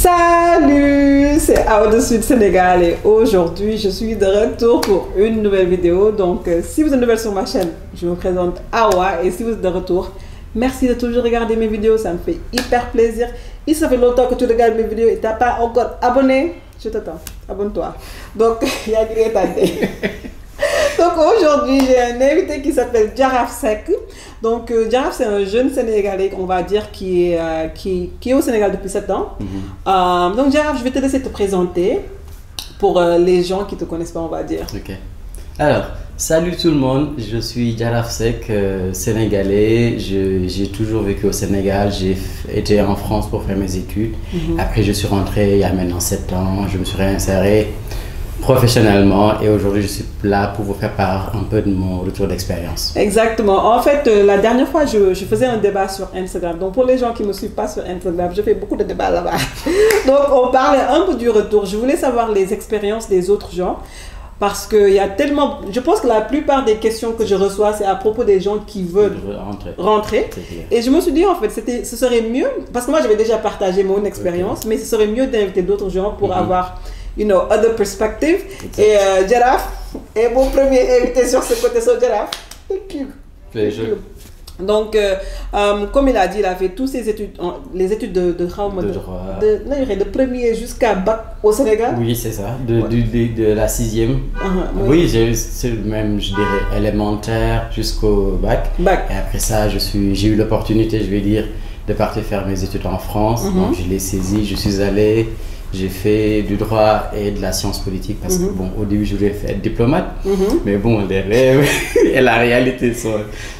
Salut, c'est Awa de Sud Sénégal et aujourd'hui je suis de retour pour une nouvelle vidéo. Donc si vous êtes nouvelle sur ma chaîne, je me présente Awa et si vous êtes de retour, merci de toujours regarder mes vidéos, ça me fait hyper plaisir. Et ça fait longtemps que tu regardes mes vidéos et tu n'as pas encore abonné, je t'attends, abonne-toi. Donc il y a du retardé. Donc aujourd'hui, j'ai un invité qui s'appelle Djaraf Seck. Donc Djaraf, c'est un jeune Sénégalais, on va dire, qui est au Sénégal depuis 7 ans. Donc Djaraf, je vais te laisser te présenter pour les gens qui ne te connaissent pas, on va dire. Ok. Alors, salut tout le monde, je suis Djaraf Seck, sénégalais. J'ai toujours vécu au Sénégal, j'ai été en France pour faire mes études. Après, je suis rentré il y a maintenant 7 ans, je me suis réinséré professionnellement et aujourd'hui je suis là pour vous faire part un peu de mon retour d'expérience. Exactement. En fait, la dernière fois, je faisais un débat sur Instagram. Donc pour les gens qui ne me suivent pas sur Instagram, je fais beaucoup de débats là-bas. Donc on parlait un peu du retour. Je voulais savoir les expériences des autres gens. Parce qu'il y a tellement... Je pense que la plupart des questions que je reçois, c'est à propos des gens qui veulent rentrer. Et je me suis dit, en fait, ce serait mieux... Parce que moi, j'avais déjà partagé mon expérience, mais ce serait mieux d'inviter d'autres gens pour avoir, you know, other perspective. Et Djaraf est mon premier invité sur ce côté, sur Djaraf. Donc, comme il a dit, il a fait toutes ses études, les études de premier jusqu'à bac au Sénégal. Oui, c'est ça, de la 6e. Oui, même, je dirais, élémentaire jusqu'au bac. Et après ça, j'ai eu l'opportunité, je vais dire, de partir faire mes études en France. Donc, je l'ai saisi, je suis allé. J'ai fait du droit et de la science politique parce que, bon, au début, je voulais être diplomate. Mais bon, les rêves et la réalité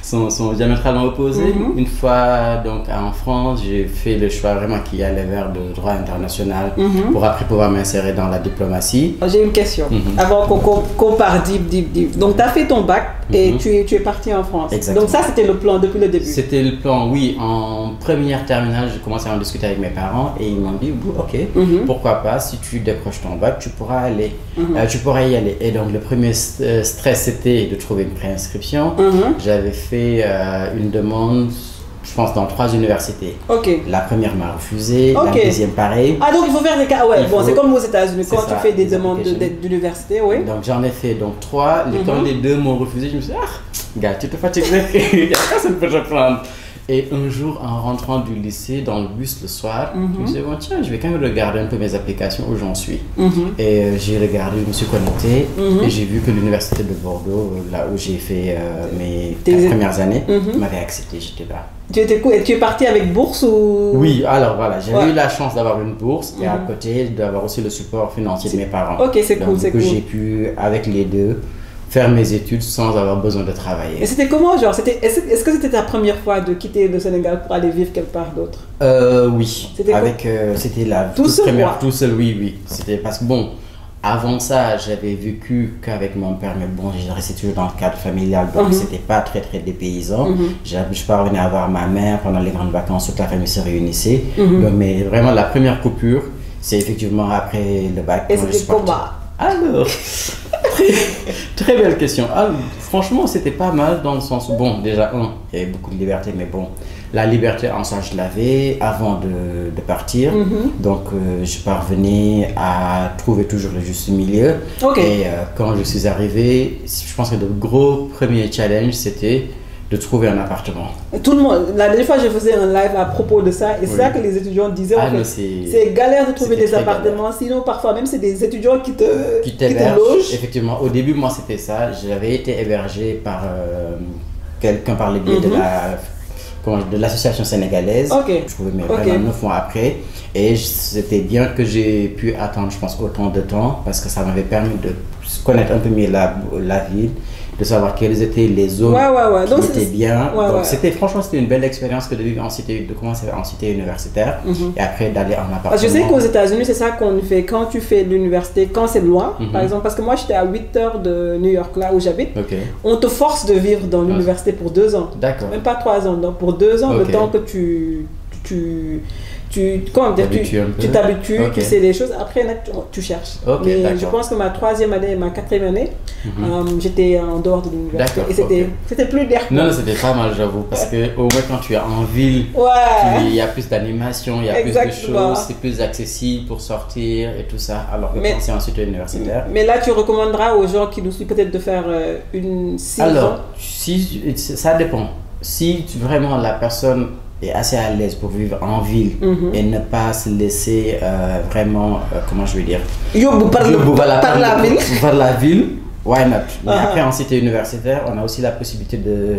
sont diamétralement opposés. Une fois donc en France, j'ai fait le choix vraiment qui allait vers le droit international pour après pouvoir m'insérer dans la diplomatie. J'ai une question avant qu'on parte deep. Donc, tu as fait ton bac et tu es parti en France. Exactement. Donc, ça, c'était le plan depuis le début. C'était le plan, oui. En première terminale, j'ai commencé à en discuter avec mes parents et ils m'ont dit, ok, pourquoi pas, si tu décroches ton bac, tu pourras aller, tu pourras y aller. Et donc le premier stress, c'était de trouver une préinscription. J'avais fait une demande, je pense, dans 3 universités. La première m'a refusé, la deuxième pareil. Ah, donc il faut faire des cas, ouais, bon, c'est comme aux États-unis, quand tu fais des demandes d'université, oui. Donc j'en ai fait donc 3, quand les 2 m'ont refusé, je me suis dit, ah, gars, tu te fatigues, il n'y a personne pour te prendre. Et un jour, en rentrant du lycée, dans le bus le soir, je me suis dit, bon, tiens, je vais quand même regarder un peu mes applications où j'en suis. Et j'ai regardé, je me suis connecté et j'ai vu que l'université de Bordeaux, là où j'ai fait mes 4 premières années, m'avait accepté, j'étais là. Tu étais cool. Et tu es parti avec bourse ou... Oui, alors voilà, j'ai eu la chance d'avoir une bourse et à côté d'avoir aussi le support financier de mes parents. Ok, c'est cool, c'est cool. J'ai pu, avec les deux, faire mes études sans avoir besoin de travailler. Et c'était comment, genre, est-ce que c'était ta première fois de quitter le Sénégal pour aller vivre quelque part d'autre? Oui, c'était la tout seul, oui. C'était parce que bon, avant ça, j'avais vécu qu'avec mon père, mais bon, j'ai resté toujours dans le cadre familial, donc c'était pas très dépaysant. Je parvenais à voir ma mère pendant les grandes vacances, toute la famille se réunissait. Donc, mais vraiment, la première coupure, c'est effectivement après le bac. Et c'était comment? Alors, très belle question. Alors, franchement, c'était pas mal dans le sens où, bon, déjà, il y avait beaucoup de liberté, mais bon, la liberté en soi, je l'avais avant de partir. Donc, je parvenais à trouver toujours le juste milieu. Et quand je suis arrivé, je pense que le gros premier challenge, c'était de trouver un appartement. Tout le monde, la dernière fois je faisais un live à propos de ça et c'est ça que les étudiants disaient, en fait, c'est galère de trouver des appartements, sinon parfois même c'est des étudians qui te logent. Effectivement, au début moi c'était ça, j'avais été hébergé par quelqu'un par le biais de l'association sénégalaise. Je trouvais vraiment 9 mois après et c'était bien que j'ai pu attendre, je pense, autant de temps parce que ça m'avait permis de connaître un peu mieux la ville, de savoir quelles étaient les zones qui étaient bien. Donc franchement, c'était une belle expérience que de commencer en cité universitaire et après d'aller en appartement. Je sais qu'aux États-Unis, c'est ça qu'on fait quand tu fais l'université, quand c'est loin, par exemple, parce que moi j'étais à 8 heures de New York, là où j'habite. On te force de vivre dans l'université pour 2 ans. D'accord. Même pas 3 ans, donc pour 2 ans, le temps que tu tu t'habitues, tu sais les choses. Après, tu cherches. Mais je pense que ma 3e année et ma 4e année, j'étais en dehors de l'université. Et c'était plus d'air. Non, c'était pas mal, j'avoue. Parce que au moins, quand tu es en ville, il y a plus d'animation, il y a plus de choses, c'est plus accessible pour sortir et tout ça. Alors que quand c'est ensuite universitaire. Mais là, tu recommanderas aux gens qui nous suivent peut-être de faire une saison. Alors, ça dépend. Si vraiment la personne est assez à l'aise pour vivre en ville et ne pas se laisser vraiment, comment je vais dire, par la ville, why not? Mais après, en cité universitaire, on a aussi la possibilité de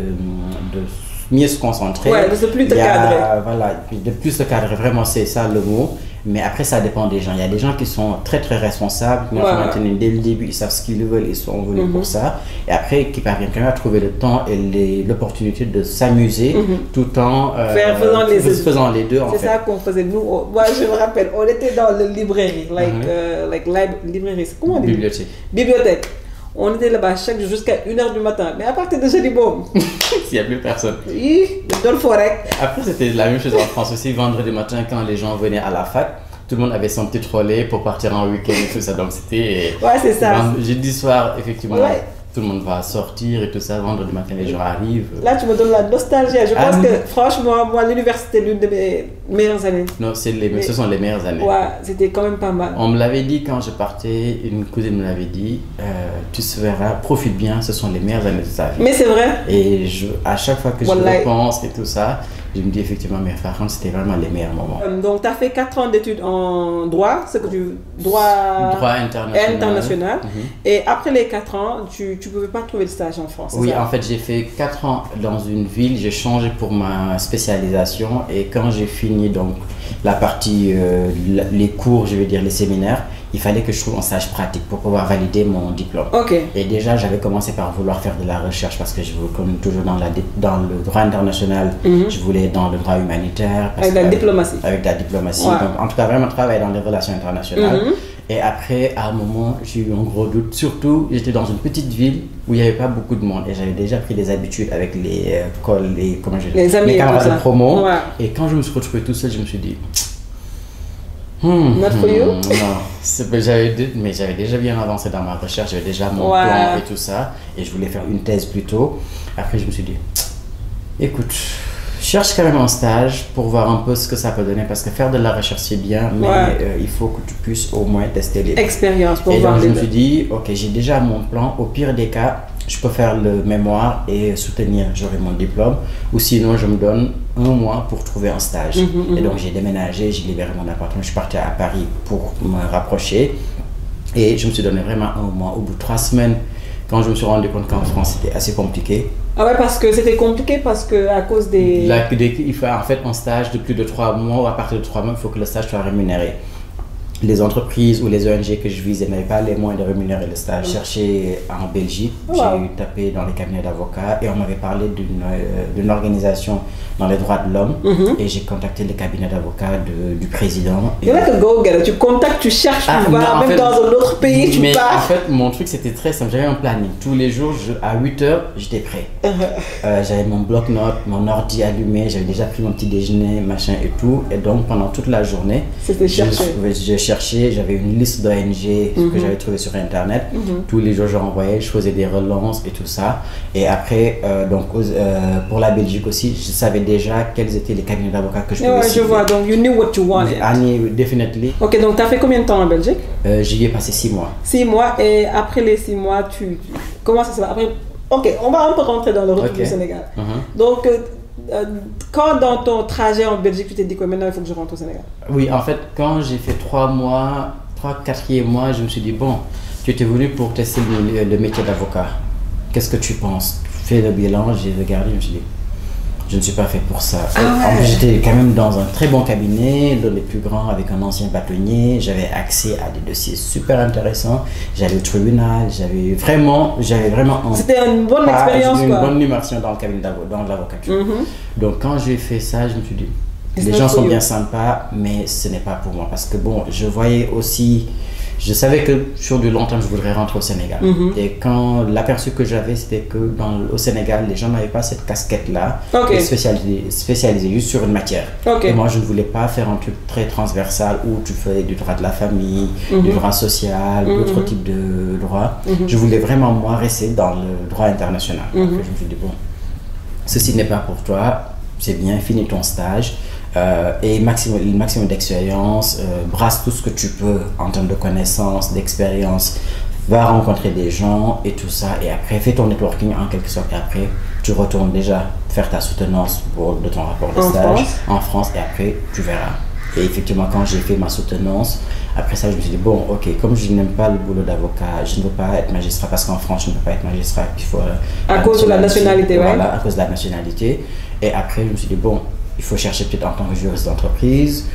mieux se concentrer. De plus te cadrer. Voilà, de plus se cadrer, vraiment, c'est ça le mot. Mais après, ça dépend des gens. Il y a des gens qui sont très très responsables, qui maintenant dès le début, ils savent ce qu'ils veulent, ils sont venus pour ça. Et après, qui parviennent quand même à trouver le temps et l'opportunité de s'amuser tout en faisant les deux. C'est ça qu'on faisait nous. Moi, je me rappelle, on était dans la librairie, librairie, comment on dit? Bibliothèque. On était là-bas chaque jour jusqu'à 1h du matin. Mais à partir de jeudi, bon. S'il n'y a plus personne. Oui, dans le forêt. Après, c'était la même chose en France aussi. Vendredi matin, quand les gens venaient à la fac, tout le monde avait son petit trolley pour partir en week-end et tout ça. Donc, c'était. Ouais, c'est ça. Jeudi soir, effectivement. Tout le monde va sortir et tout ça, vendredi matin les gens arrivent. Là tu me donnes la nostalgie, je pense que franchement moi l'université est l'une de mes meilleures années. Non, ce sont les meilleures années. Ouais, c'était quand même pas mal. On me l'avait dit quand je partais, une cousine me l'avait dit, tu se verras, profite bien, ce sont les meilleures années de ta vie. Mais c'est vrai. Et à chaque fois que je repense et tout ça, je me dis effectivement, mais par contre, c'était vraiment les meilleurs moments. Donc, tu as fait 4 ans d'études en droit, droit international. Et après les 4 ans, tu ne pouvais pas trouver de stage en France. Oui, en fait, j'ai fait 4 ans dans une ville, j'ai changé pour ma spécialisation. Et quand j'ai fini donc, la partie, les cours, je vais dire les séminaires, il fallait que je trouve un stage pratique pour pouvoir valider mon diplôme. Et déjà, j'avais commencé par vouloir faire de la recherche parce que je voulais, comme toujours dans le droit international, je voulais dans le droit humanitaire. Avec la diplomatie. Avec la diplomatie. Donc, en tout cas, vraiment travailler dans les relations internationales. Et après, à un moment, j'ai eu un gros doute. Surtout, j'étais dans une petite ville où il n'y avait pas beaucoup de monde. Et j'avais déjà pris des habitudes avec les camarades de promo. Et quand je me suis retrouvé tout seul, je me suis dit... Not for you? Non, j'avais déjà bien avancé dans ma recherche, j'avais déjà mon plan et tout ça, et je voulais faire une thèse plus tôt. Après, je me suis dit, écoute, cherche quand même un stage pour voir un peu ce que ça peut donner, parce que faire de la recherche c'est bien, mais il faut que tu puisses au moins tester les expériences pour voir. Et donc je me suis dit, ok, j'ai déjà mon plan, au pire des cas, je peux faire le mémoire et soutenir, j'aurai mon diplôme, ou sinon je me donne 1 mois pour trouver un stage. Et donc j'ai déménagé, j'ai libéré mon appartement, je suis parti à Paris pour me rapprocher et je me suis donné vraiment 1 mois. Au bout de 3 semaines, quand je me suis rendu compte qu'en France c'était assez compliqué. Ah ouais, parce que c'était compliqué parce que à cause des... Il faut en fait un stage de plus de 3 mois, ou à partir de 3 mois, il faut que le stage soit rémunéré. Les entreprises ou les ONG que je visais n'avaient pas les moyens de rémunérer le stage. J'ai cherché en Belgique, j'ai tapé dans les cabinets d'avocats et on m'avait parlé d'une organisation dans les droits de l'homme et j'ai contacté le cabinet d'avocats du président. Il y en a que go, tu contactes, tu cherches, tu vas même dans un autre pays, tu pars. En fait, mon truc c'était très simple, j'avais un planning. Tous les jours, à 8h, j'étais prêt. J'avais mon bloc-notes, mon ordi allumé, j'avais déjà pris mon petit déjeuner, machin et tout. Et donc pendant toute la journée, je cherchais, j'avais une liste d'ONG que j'avais trouvé sur internet. Tous les jours je renvoyais, je faisais des relances et tout ça. Et après, pour la Belgique aussi, je savais déjà quels étaient les cabinets d'avocats que je pouvais cibler. Je vois, donc you knew what you wanted. I knew, definitely. Ok, donc tu as fait combien de temps en Belgique? J'y ai passé 6 mois. 6 mois, et après les 6 mois, comment ça se passe après? Ok, on va un peu rentrer dans le retour du Sénégal. Donc, quand dans ton trajet en Belgique, tu t'es dit que maintenant il faut que je rentre au Sénégal? Oui, en fait, quand j'ai fait 4e mois, je me suis dit, bon, tu étais venu pour tester le métier d'avocat. Qu'est-ce que tu penses? Fais le bilan, j'ai regardé, je me suis dit, je ne suis pas fait pour ça. En plus, j'étais quand même dans un très bon cabinet, l'un des plus grands, avec un ancien bâtonnier. J'avais accès à des dossiers super intéressants. J'allais au tribunal, j'avais vraiment C'était une bonne expérience, une bonne immersion dans le cabinet dans l'avocature. Donc quand j'ai fait ça, je me suis dit, Les gens sont bien sympas, mais ce n'est pas pour moi. Parce que bon, je voyais aussi... Je savais que sur du long terme, je voudrais rentrer au Sénégal. Et quand l'aperçu que j'avais, c'était que au Sénégal, les gens n'avaient pas cette casquette-là, spécialisée juste sur une matière. Et moi, je ne voulais pas faire un truc très transversal où tu fais du droit de la famille, du droit social, d'autres types de droits. Je voulais vraiment, moi, rester dans le droit international. Après, je me suis dit, bon, ceci n'est pas pour toi, c'est bien, finis ton stage. Et le maximum d'expérience, brasse tout ce que tu peux en termes de connaissances, d'expérience, va rencontrer des gens et tout ça, et après fais ton networking en quelque sorte, et après tu retournes déjà faire ta soutenance de ton rapport de stage en France, et après tu verras. Et effectivement, quand j'ai fait ma soutenance, après ça je me suis dit, bon ok, comme je n'aime pas le boulot d'avocat, je ne veux pas être magistrat, parce qu'en France je ne peux pas être magistrat, il faut à cause de la nationalité, voilà, à cause de la nationalité. Et après je me suis dit, bon, il faut chercher peut-être en tant que juriste d'entreprise.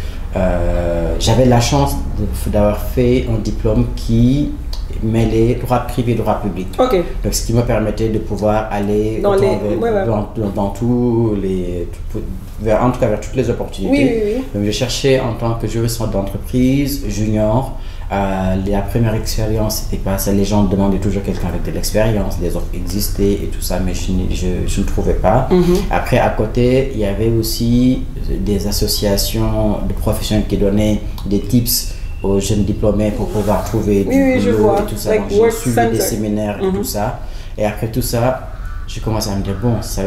J'avais la chance d'avoir fait un diplôme qui mêlait droit privé et droit public. Donc, ce qui me permettait de pouvoir aller dans tous les... en tout cas, vers toutes les opportunités. Donc, je cherchais en tant que juriste d'entreprise, junior. La première expérience, c'était pas ça. Les gens demandaient toujours quelqu'un avec de l'expérience, des offres existaient et tout ça, mais je ne trouvais pas. Après, à côté, il y avait aussi des associations de professionnels qui donnaient des tips aux jeunes diplômés pour pouvoir trouver du boulot et tout ça. Donc, j'ai suivi des séminaires et tout ça. Et après tout ça, j'ai commencé à me dire, bon, ça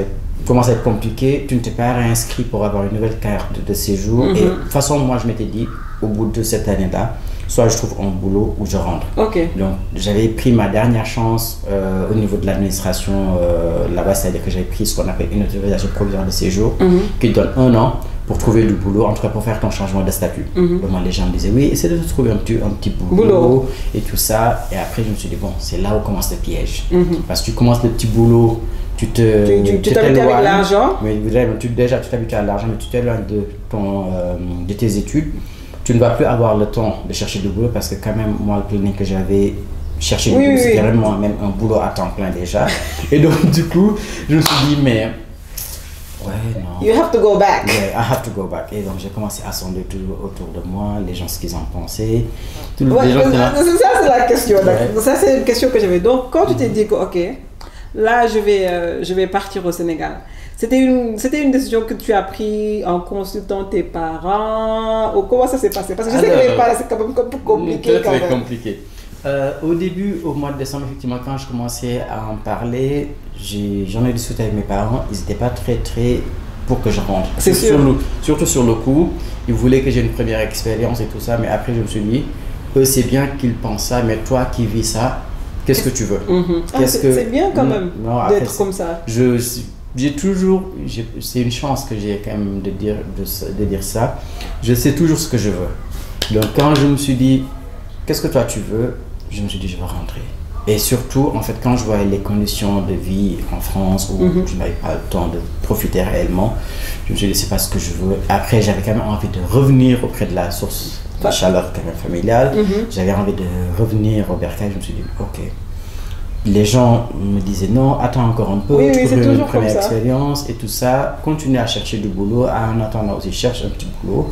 commence à être compliqué, tu ne t'es pas réinscrit pour avoir une nouvelle carte de séjour. Et de toute façon, moi, je m'étais dit, au bout de cette année-là, soit je trouve un boulot ou je rentre. Donc, j'avais pris ma dernière chance au niveau de l'administration là-bas, c'est-à-dire que j'avais pris ce qu'on appelle une autorisation provisoire de séjour qui donne 1 an pour trouver du boulot, en tout cas pour faire ton changement de statut. Donc, moi, les gens me disaient, oui, essaie de trouver un petit boulot et tout ça. Et après, je me suis dit, bon, c'est là où commence le piège. Parce que tu commences le petit boulot, tu t'habitues avec l'argent. Mais déjà, tu t'habitues à l'argent, mais tu t'éloignes de tes études. Tu ne vas plus avoir le temps de chercher du boulot, parce que quand même, moi, le planning que j'avais cherché du boulot, c'était vraiment même un boulot à temps plein déjà. Et donc, du coup, je me suis dit, mais... ouais, non. You have to go back. Yeah, I have to go back. Et donc, j'ai commencé à sonder tout autour de moi, les gens, ce qu'ils en pensaient. Ça, c'est la question. Ça, c'est une question que j'avais. Donc, quand tu t'es dit que, ok, là, je vais partir au Sénégal. C'était une décision que tu as prise en consultant tes parents, ou comment ça s'est passé? Parce que je sais que les parents, c'est quand même un peu compliqué. Très compliqué. Au début, au mois de décembre, effectivement, quand je commençais à en parler, j'en ai discuté avec mes parents. Ils n'étaient pas très pour que je rentre. C'est sûr. Surtout sur le coup, ils voulaient que j'ai une première expérience et tout ça, mais après, je me suis dit, eux, c'est bien qu'ils pensent ça, mais toi qui vis ça, qu'est-ce que tu veux? C'est bien quand même d'être comme ça. J'ai toujours, c'est une chance que j'ai quand même de dire ça, je sais toujours ce que je veux. Donc quand je me suis dit, qu'est-ce que toi tu veux, je me suis dit, je vais rentrer. Et surtout, en fait, quand je voyais les conditions de vie en France, où je n'avais pas le temps de profiter réellement, je me suis dit, c'est pas ce que je veux. Après, j'avais quand même envie de revenir auprès de la source de chaleur quand même familiale. J'avais envie de revenir au bercail, je me suis dit, ok. Les gens me disaient non, attends encore un peu, tu trouves une première expérience et tout ça, continue à chercher du boulot, en attendant aussi cherche un petit boulot.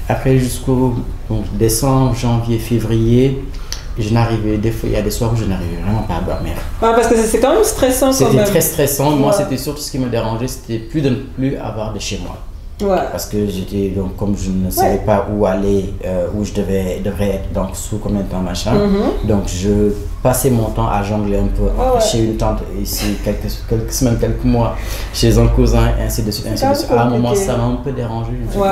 Après jusqu'au décembre, janvier, février, je n'arrivais, des fois il y a des soirs où je n'arrivais vraiment pas à dormir. Parce que c'est quand même stressant quand même. C'était très stressant, moi c'était surtout ce qui me dérangeait, c'était de ne plus avoir de chez moi. Parce que j'étais, donc comme je ne savais pas où aller, où je devrais être, donc sous combien de temps machin, donc je passais mon temps à jongler un peu chez une tante ici, quelques semaines, quelques mois, chez un cousin, et ainsi de suite, ainsi de suite. À un moment, ça m'a un peu dérangé, je me suis dit,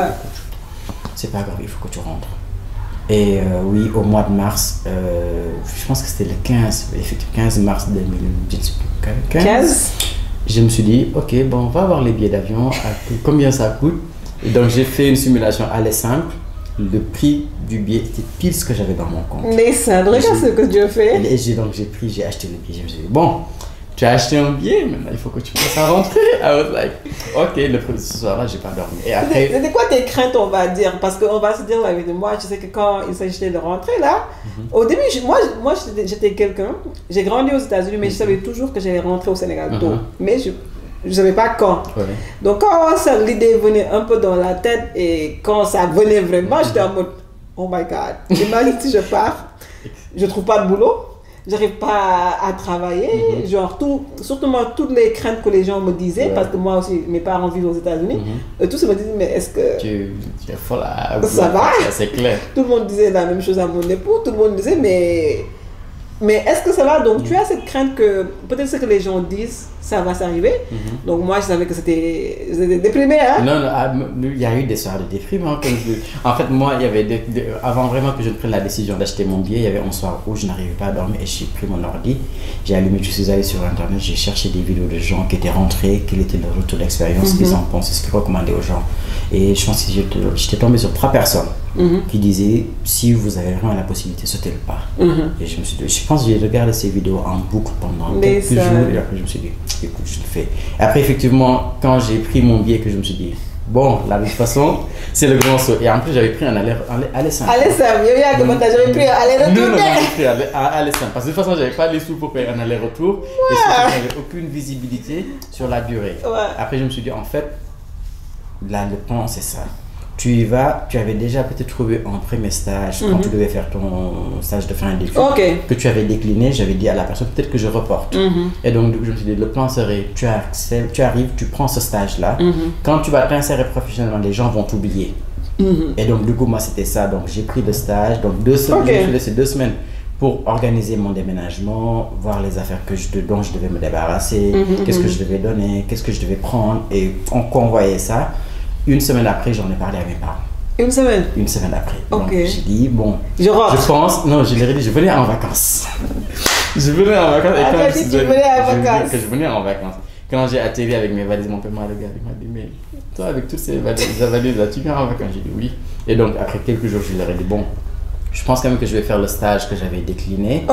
c'est pas grave, il faut que tu rentres. Et oui, au mois de mars, je pense que c'était le 15 mars 2015. Je me suis dit, ok, bon, on va voir les billets d'avion, combien ça coûte. Et donc, j'ai fait une simulation aller simple. Le prix du billet était pile ce que j'avais dans mon compte. Mais ça, regarde ce que Dieu fait. Et j'ai acheté le billet. Je me suis dit, bon, tu as acheté un billet, maintenant il faut que tu puisses à rentrer. I was like, ok, ce soir-là, j'ai pas dormi. Et après... C'était quoi tes craintes, on va dire? Parce qu'on va se dire, là, moi, je sais que quand il s'agissait de rentrer là, au début, moi j'étais quelqu'un, j'ai grandi aux États-Unis, mais je savais toujours que j'allais rentrer au Sénégal tôt. Mais je savais pas quand. Donc quand l'idée venait un peu dans la tête et quand ça venait vraiment, j'étais en mode oh my god, imagine si je pars, je trouve pas de boulot, j'arrive pas à travailler, genre surtout moi, toutes les craintes que les gens me disaient, parce que moi aussi mes parents vivent aux États-Unis, tous se me disaient mais est-ce que tu es folle à... ça va? C'est clair. Tout le monde disait la même chose à mon époux, tout le monde disait mais est-ce que ça va? Donc tu as cette crainte que peut-être ce que les gens disent, ça va s'arriver. Donc moi je savais que c'était déprimé. Hein? Non, il y a eu des soirs de déprime. Hein, en fait, moi, il y avait avant vraiment que je prenne la décision d'acheter mon billet, il y avait un soir où je n'arrivais pas à dormir et j'ai pris mon ordi, j'ai allumé, je suis allé sur internet, j'ai cherché des vidéos de gens qui étaient rentrés, quel était leur retour d'expérience, ce qu'ils en pensaient, ce qu'ils recommandaient aux gens. Et je pense que j'étais tombé sur 3 personnes qui disaient si vous avez vraiment la possibilité, sautez le pas. Et je me suis dit, je pense que j'ai regardé ces vidéos en boucle pendant quelques jours et après je me suis dit, écoute, je le fais. Et après, effectivement, quand j'ai pris mon billet, que je me suis dit, bon, là, de toute façon, c'est le grand saut. Et en plus, j'avais pris un aller simple. Aller simple, j'avais pris un aller-retour. Non, j'avais pris un aller simple. Parce que de toute façon, j'avais pas les sous pour faire un aller-retour. Et surtout, j'avais aucune visibilité sur la durée. Après, je me suis dit, en fait, là, le plan, c'est ça. Tu y vas, tu avais déjà peut-être trouvé un premier stage quand tu devais faire ton stage de fin d'études que tu avais décliné. J'avais dit à la personne peut-être que je reporte. Et donc du coup je me suis dit le plan serait tu arrives, tu prends ce stage là. Quand tu vas t'insérer professionnellement, les gens vont t'oublier. Et donc du coup moi c'était ça. Donc j'ai pris le stage. Donc 2 semaines, je me suis laissé 2 semaines pour organiser mon déménagement, voir les affaires dont je devais me débarrasser, qu'est-ce que je devais donner, qu'est-ce que je devais prendre et on convoyait ça. 1 semaine après, j'en ai parlé à mes parents. 1 semaine? 1 semaine après. Donc j'ai dit, bon, je pense, non, je leur ai dit, je venais en vacances. Je venais en vacances. Et quand tu venais en vacances? Que je venais en vacances. Quand j'ai atterri avec mes valises, mon père m'a regardé, il m'a dit, mais toi, avec toutes ces valises là, tu viens en vacances? J'ai dit oui. Et donc, après quelques jours, je leur ai dit, bon, je pense quand même que je vais faire le stage que j'avais décliné.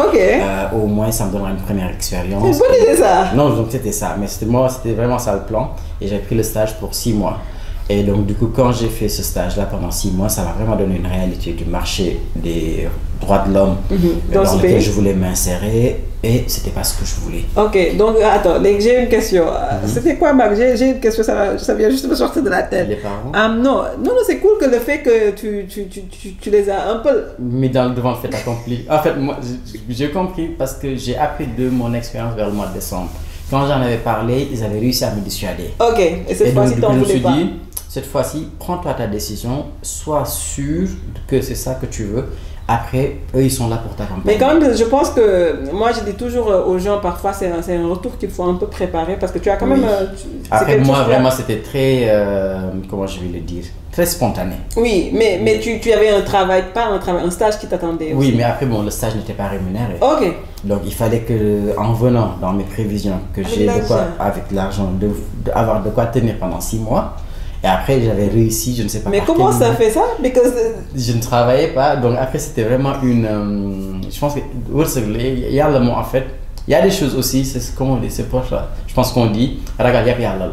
Au moins, ça me donnera une première expérience. C'est une bonne idée, ça? Non, donc c'était ça. Mais c'était vraiment ça le plan. Et j'avais pris le stage pour 6 mois. Et donc, du coup, quand j'ai fait ce stage-là pendant 6 mois, ça m'a vraiment donné une réalité du marché des droits de l'homme dans lequel je voulais m'insérer. Et c'était pas ce que je voulais. Ok, donc attends, j'ai une question. C'était quoi, Marc? J'ai une question, ça vient juste de me sortir de la tête. Les parents? Non, c'est cool que le fait que tu les as un peu... Mais devant le fait accompli. En fait, moi, j'ai compris parce que j'ai appris de mon expérience vers le mois de décembre. Quand j'en avais parlé, ils avaient réussi à me dissuader. Ok, et cette fois-ci, t'en voulais pas? Cette fois-ci, prends-toi ta décision, sois sûr que c'est ça que tu veux. Après, eux, ils sont là pour t'accompagner. Mais quand même, je pense que, moi, je dis toujours aux gens, parfois, c'est un retour qu'il faut un peu préparer parce que tu as quand même... Après, moi, vraiment, c'était très, comment je vais le dire, très spontané. Oui, mais tu avais un travail, un stage qui t'attendait aussi. Oui, mais après, bon, le stage n'était pas rémunéré. Ok. Donc, il fallait que, en venant dans mes prévisions, que j'ai de quoi, avec l'argent, avoir de quoi tenir pendant 6 mois. Et après, j'avais réussi, je ne sais pas. Mais comment ça fait ça? Je ne travaillais pas. Donc après, c'était vraiment une... je pense que... Il y a le mot, en fait. Il y a des choses aussi, c'est comment on dit, c'est pour ça. Je pense qu'on dit, regarde, il y a là.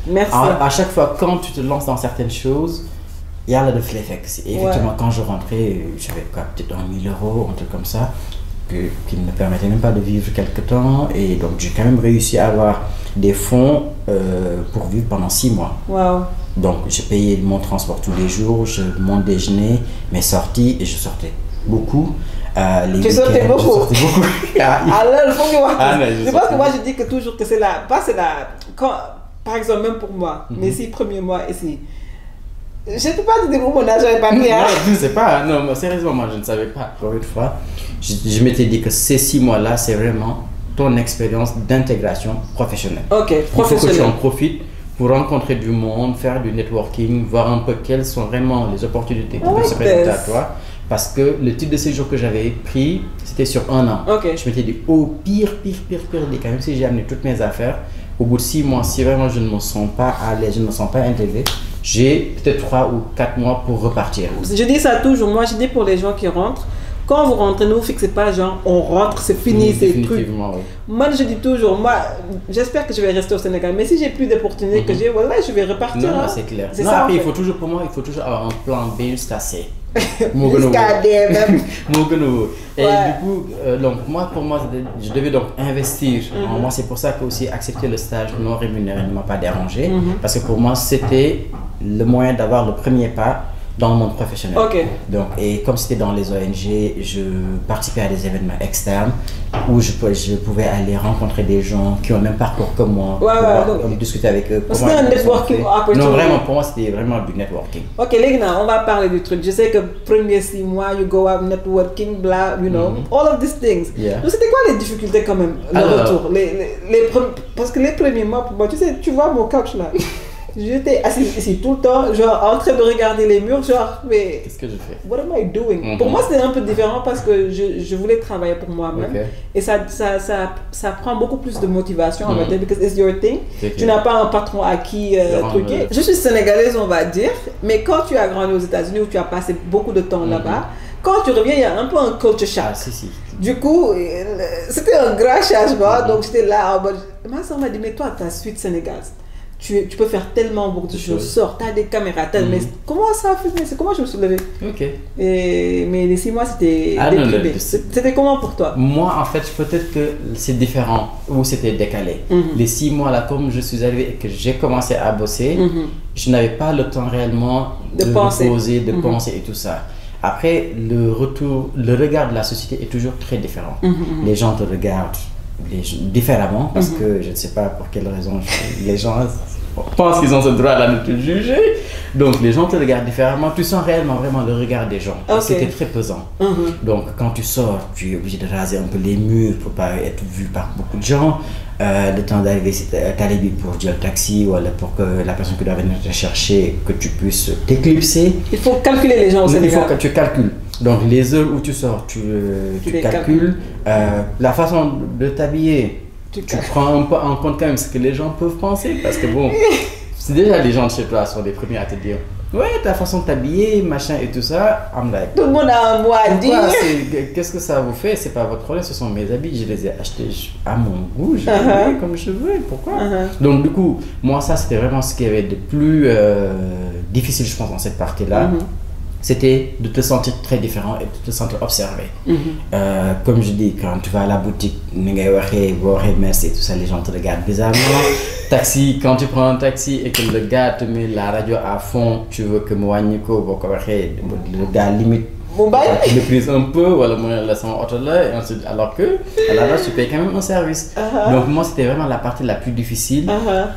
Merci. À chaque fois, quand tu te lances dans certaines choses, il y a le fait que c'est... Effectivement, quand je rentrais, j'avais peut-être 1 000 €, un truc comme ça, qui ne me permettait même pas de vivre quelque temps. Et donc, j'ai quand même réussi à avoir des fonds pour vivre pendant 6 mois. Wow. Donc, j'ai payé mon transport tous les jours, mon déjeuner, mes sorties, et je sortais beaucoup. Tu sortais beaucoup? Je sortais beaucoup. Alors, il faut que je pense que moi, je dis que toujours que c'est par exemple, même pour moi, mes 6 premiers mois ici, je ne peux pas te dire où mon argent est parti. Non, je ne sais pas. Non, sérieusement, moi, je ne savais pas. Encore une fois, je m'étais dit que ces 6 mois-là, c'est vraiment ton expérience d'intégration professionnelle. Ok, professionnelle. Il faut que tu en profites pour rencontrer du monde, faire du networking, voir un peu quelles sont vraiment les opportunités qui peuvent se présenter à toi. Parce que le titre de séjour que j'avais pris, c'était sur 1 an. Je m'étais dit, au pire des cas, même si j'ai amené toutes mes affaires, au bout de 6 mois, si vraiment je ne me sens pas à l'aise, je ne me sens pas intégré, j'ai peut-être 3 ou 4 mois pour repartir. Je dis ça toujours, moi je dis pour les gens qui rentrent, quand vous rentrez, ne vous fixez pas, genre, on rentre, c'est fini, c'est truc. Oui. Moi, je dis toujours, moi, j'espère que je vais rester au Sénégal, mais si j'ai plus d'opportunités que j'ai, voilà, je vais repartir. Non, c'est clair. C'est non, ça, après, en fait. il faut toujours, pour moi, il faut toujours avoir un plan B juste assez. Jusqu'à des même. Et du coup, donc pour moi, je devais donc investir. Moi, c'est pour ça que aussi accepter le stage non rémunéré ne m'a pas dérangé. Parce que pour moi, c'était le moyen d'avoir le premier pas dans le monde professionnel. Donc, et comme c'était dans les ONG, je participais à des événements externes où je pouvais aller rencontrer des gens qui ont le même parcours que moi, pour discuter avec eux. C'était un networking opportunity. Non, vraiment, pour moi, c'était vraiment du networking. Ok, les gars, on va parler du truc. Je sais que premiers 6 mois, you go out networking, blah, you know, all of these things. Donc, c'était quoi les difficultés quand même, le retour parce que les premiers mois, pour moi, tu sais, tu vois mon couch là. J'étais assise ici tout le temps, genre en train de regarder les murs, genre, mais qu'est-ce que je fais? What am I doing? Pour moi, c'était un peu différent parce que je voulais travailler pour moi-même. Et ça prend beaucoup plus de motivation, on va dire, because it's your thing. Tu n'as pas un patron à qui truquer. Je suis sénégalaise, on va dire, mais quand tu as grandi aux États-Unis où tu as passé beaucoup de temps là-bas, quand tu reviens, il y a un peu un culture shock. Du coup, c'était un grand changement, donc j'étais là en mode. Ma soeur m'a dit, mais toi, tu as suite sénégalaise. Tu peux faire tellement beaucoup de choses. Sors, t'as des caméras, mais comment ça a filmé? C'est comment je me suis levée? Mais les 6 mois, c'était déprimé. C'était comment pour toi? Moi, en fait, peut-être que c'est différent ou c'était décalé. Les 6 mois là, comme je suis arrivé et que j'ai commencé à bosser, je n'avais pas le temps réellement de poser, de penser et tout ça. Après, le regard de la société est toujours très différent. Les gens te regardent différemment parce que je ne sais pas pour quelle raison les gens pensent qu'ils ont ce droit là de te juger, donc les gens te regardent différemment, tu sens réellement vraiment le regard des gens. C'était très pesant. Donc quand tu sors, tu es obligé de raser un peu les murs pour pas être vu par beaucoup de gens. Le temps d'arriver, c'est à l'ébut pour dire le taxi ou pour que la personne qui doit venir te chercher, que tu puisses t'éclipser. Il faut calculer les gens au Sénégal. Il faut que tu calcules. Donc les heures où tu sors, tu calcules. La façon de t'habiller, tu prends un peu en compte quand même ce que les gens peuvent penser. Parce que bon, c'est déjà les gens de chez toi sont les premiers à te dire ouais, ta façon de t'habiller, machin et tout ça. I'm like, tout le monde a un mot à dire. Qu'est-ce que ça vous fait? C'est pas votre problème, ce sont mes habits, je les ai achetés à mon goût, je les mets comme je veux, pourquoi? Donc du coup, moi ça c'était vraiment ce qui avait de plus difficile je pense dans cette partie-là. C'était de te sentir très différent et de te sentir observé. Comme je dis, quand tu vas à la boutique, merci et tout ça, les gens te regardent bizarrement. Taxi, quand tu prends un taxi et que le gars te met la radio à fond, tu veux que Mouaniko, le gars limite le prise un peu, voilà, moi laisse son auto là, et ensuite, alors que à la base tu payes quand même un service. Donc moi c'était vraiment la partie la plus difficile.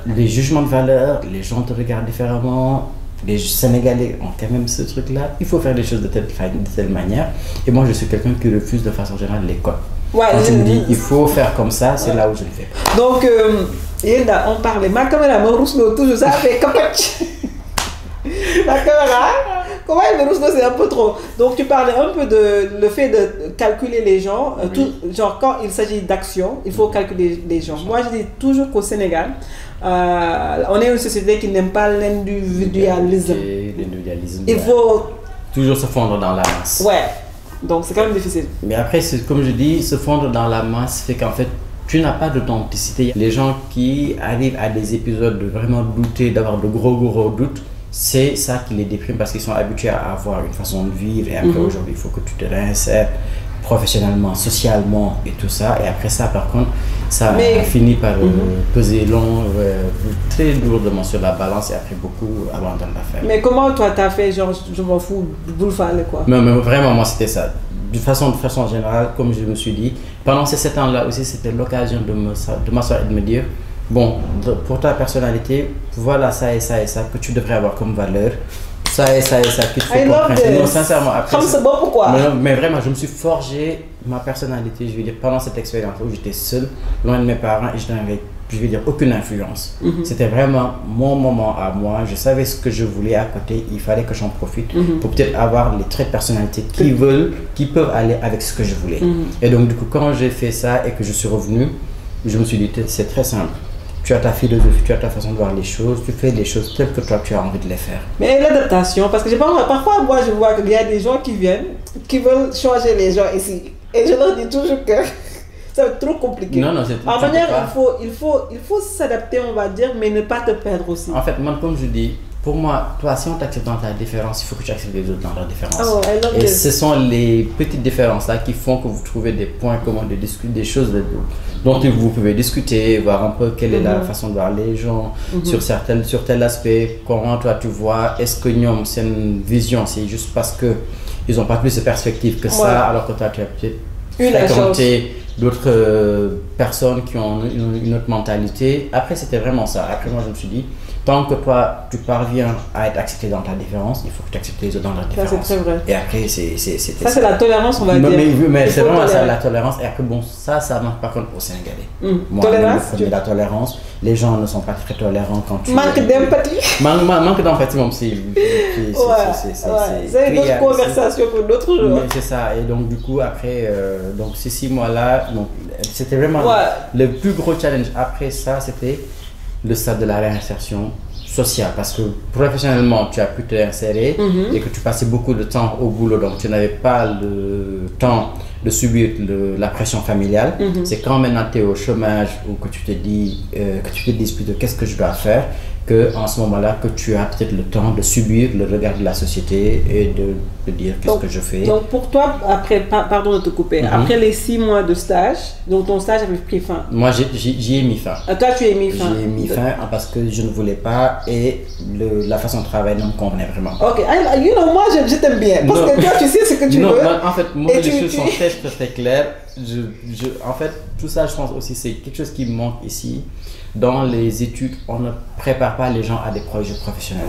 Les jugements de valeur, les gens te regardent différemment. Les Sénégalais ont quand même ce truc-là. Il faut faire des choses de telle manière. Et moi, je suis quelqu'un qui refuse de façon générale les codes. Quand tu me dis il faut faire comme ça, c'est là où je le fais. Donc, on parlait. Ma caméra me rousse toujours ça fait capote. La caméra, comment elle me rousse, c'est un peu trop. Donc, tu parlais un peu de le fait de calculer les gens. Genre, quand il s'agit d'action, il faut calculer les gens. Moi, je dis toujours qu'au Sénégal, on est une société qui n'aime pas l'individualisme. Il faut toujours se fondre dans la masse. Donc c'est quand même difficile. Mais après, comme je dis, se fondre dans la masse fait qu'en fait, tu n'as pas d'authenticité. Les gens qui arrivent à des épisodes de vraiment douter, d'avoir de gros doutes, c'est ça qui les déprime parce qu'ils sont habitués à avoir une façon de vivre. Et après, aujourd'hui, il faut que tu te réinsères professionnellement, socialement et tout ça. Et après ça, par contre, ça finit par peser long, très lourdement sur la balance et après beaucoup abandonnent l'affaire. Mais comment toi t'as fait, genre je m'en fous, boule quoi? Mais vraiment, moi c'était ça. De façon générale, comme je me suis dit, pendant ces 7 ans-là aussi, c'était l'occasion de m'asseoir et de me dire bon, pour ta personnalité, voilà ça et ça et ça que tu devrais avoir comme valeur. Ça et ça qu'il faut comprendre. Non, sincèrement, après. C'est bon, pourquoi? Mais vraiment, je me suis forgé ma personnalité, je veux dire, pendant cette expérience où j'étais seul, loin de mes parents et je n'avais, je veux dire, aucune influence. C'était vraiment mon moment à moi. Je savais ce que je voulais à côté. Il fallait que j'en profite pour peut-être avoir les traits de personnalité qui peuvent aller avec ce que je voulais. Et donc, du coup, quand j'ai fait ça et que je suis revenu, je me suis dit, c'est très simple. Tu as ta philosophie, tu as ta façon de voir les choses, tu fais les choses telles que toi tu as envie de les faire. Mais l'adaptation, parce que parfois moi je vois qu'il y a des gens qui viennent, qui veulent changer les gens ici. Et je leur dis toujours que ça va être trop compliqué. Non, c'est en manière, il faut s'adapter, on va dire, mais ne pas te perdre aussi. En fait, moi, comme je dis, pour moi, toi, si on t'accepte dans ta différence, il faut que tu acceptes les autres dans leur différence. Oh, I love et this. Ce sont les petites différences là qui font que vous trouvez des points communs, des choses dont vous pouvez discuter, voir un peu quelle est la façon de voir les gens sur tel aspect, comment toi tu vois, est-ce que c'est une vision, c'est juste parce que ils n'ont pas plus de perspective que ça, alors que toi tu as peut-être fréquenté d'autres personnes qui ont une autre mentalité. Après, c'était vraiment ça. Après, moi, je me suis dit, tant que toi, tu parviens à être accepté dans ta différence, il faut que tu acceptes les autres dans leur différence. Ça, c'est très vrai. Et après, c'était ça. C'est la tolérance, on va dire. Mais c'est vraiment ça, la tolérance. Et après, bon, ça marche par contre au Sénégalais. Moi, tolérance, la tolérance. Les gens ne sont pas très tolérants quand tu... Manque d'empathie. Manque d'empathie, même si... C'est une autre conversation pour d'autres jours. Mais c'est ça. Et donc, du coup, après, donc ces 6 mois-là, c'était vraiment le plus gros challenge. Après ça, c'était le stade de la réinsertion sociale, parce que professionnellement tu as pu te réinsérer et que tu passais beaucoup de temps au boulot, donc tu n'avais pas le temps de subir la pression familiale. C'est quand maintenant tu es au chômage ou que tu te dis plutôt qu'est-ce que je dois faire, que en ce moment-là que tu as peut-être le temps de subir le regard de la société et de dire qu'est-ce que je fais. Donc pour toi, après, pardon de te couper, après les 6 mois de stage, donc ton stage avait pris fin. Moi j'y ai mis fin. Toi tu as mis fin. J'ai mis fin parce que je ne voulais pas et la façon de travailler ne me convenait vraiment. Ok, moi je t'aime bien parce que toi tu sais ce que tu veux. Non, en fait, moi les choses sont très claires. En fait, tout ça je pense aussi c'est quelque chose qui me manque ici. Dans les études, on ne prépare pas les gens à des projets professionnels.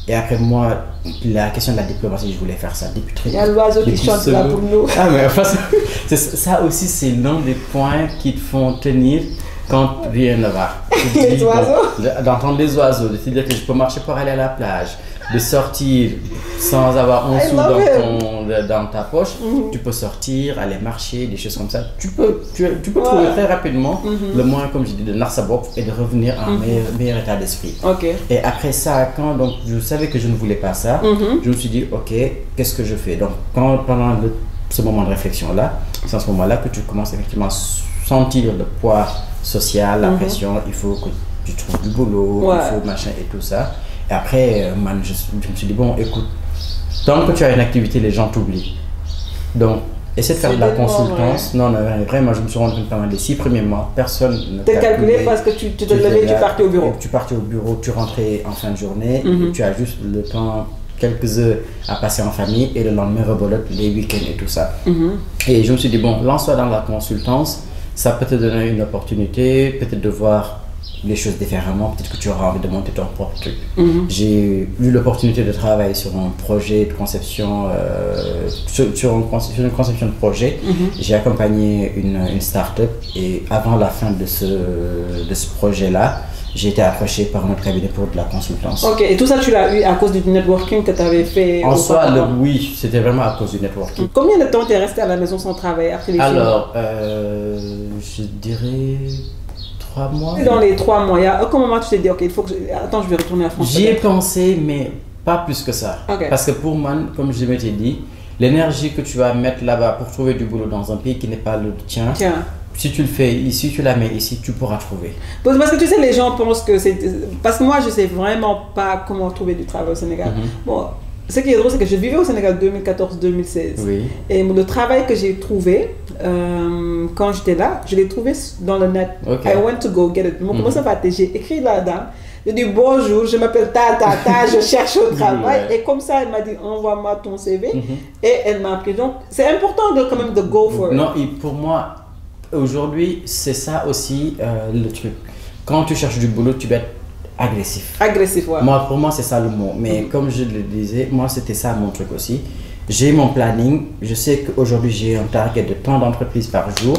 Et après moi, la question de la diplomatie, je voulais faire ça depuis très longtemps. Il y a l'oiseau qui chante là pour nous. Ah mais enfin, ça aussi c'est l'un des points qui te font tenir quand rien ne va. Les oiseaux. D'entendre les oiseaux, de te dire que je peux marcher pour aller à la plage, de sortir sans avoir un sou dans ta poche, tu peux sortir, aller marcher, des choses comme ça. Tu peux trouver très rapidement le moyen, comme je dis, de narsabop et de revenir à un meilleur état d'esprit. Et après ça, quand donc, je savais que je ne voulais pas ça, je me suis dit, ok, qu'est-ce que je fais? Donc pendant ce moment de réflexion-là, c'est à ce moment-là que tu commences effectivement à sentir le poids social, la pression, il faut que tu trouves du boulot, il faut machin et tout ça. Et après, je me suis dit, bon, écoute, tant que tu as une activité, les gens t'oublient. Donc, essaie de faire de la consultance. Non, vraiment, je me suis rendu compte pendant les 6 premiers mois, personne ne t'es calculé parce que tu te levais et tu partais au bureau. Tu partais au bureau, tu rentrais en fin de journée, et tu as juste le temps, quelques heures à passer en famille et le lendemain rebolote les week-ends et tout ça. Et je me suis dit, bon, lance-toi dans la consultance, ça peut te donner une opportunité, peut-être de voir les choses différemment, peut-être que tu auras envie de monter ton propre truc. J'ai eu l'opportunité de travailler sur un projet de conception, sur une conception de projet. J'ai accompagné une start-up et avant la fin de ce projet-là, j'ai été approché par notre cabinet pour de la consultance. Ok, et tout ça tu l'as eu à cause du networking que tu avais fait? En soi, oui, c'était vraiment à cause du networking. Combien de temps tu es resté à la maison sans travail après les Alors, je dirais 3 mois. Dans les 3 mois, il y a aucun moment tu t'es dit, ok, il faut que attends, je vais retourner à France. J'y ai pensé, mais pas plus que ça. Parce que pour moi, comme je m'étais dit, l'énergie que tu vas mettre là-bas pour trouver du boulot dans un pays qui n'est pas le tien, si tu le fais ici, tu la mets ici, tu pourras trouver. Parce que tu sais, les gens pensent que c'est... Parce que moi, je sais vraiment pas comment trouver du travail au Sénégal. Bon, ce qui est drôle, c'est que je vivais au Sénégal 2014-2016. Et le travail que j'ai trouvé, quand j'étais là, je l'ai trouvé dans le net. I went to go get it. J'ai écrit là-dedans. Je dis bonjour, je m'appelle je cherche au travail. Et comme ça, elle m'a dit envoie-moi ton CV. Et elle m'a appris. Donc, c'est important quand même de go for it. Non, et pour moi, aujourd'hui, c'est ça aussi le truc. Quand tu cherches du boulot, tu dois être agressif. Agressif, Pour moi, c'est ça le mot. Mais comme je le disais, moi, c'était ça mon truc aussi. J'ai mon planning. Je sais qu'aujourd'hui, j'ai un target de tant d'entreprises par jour.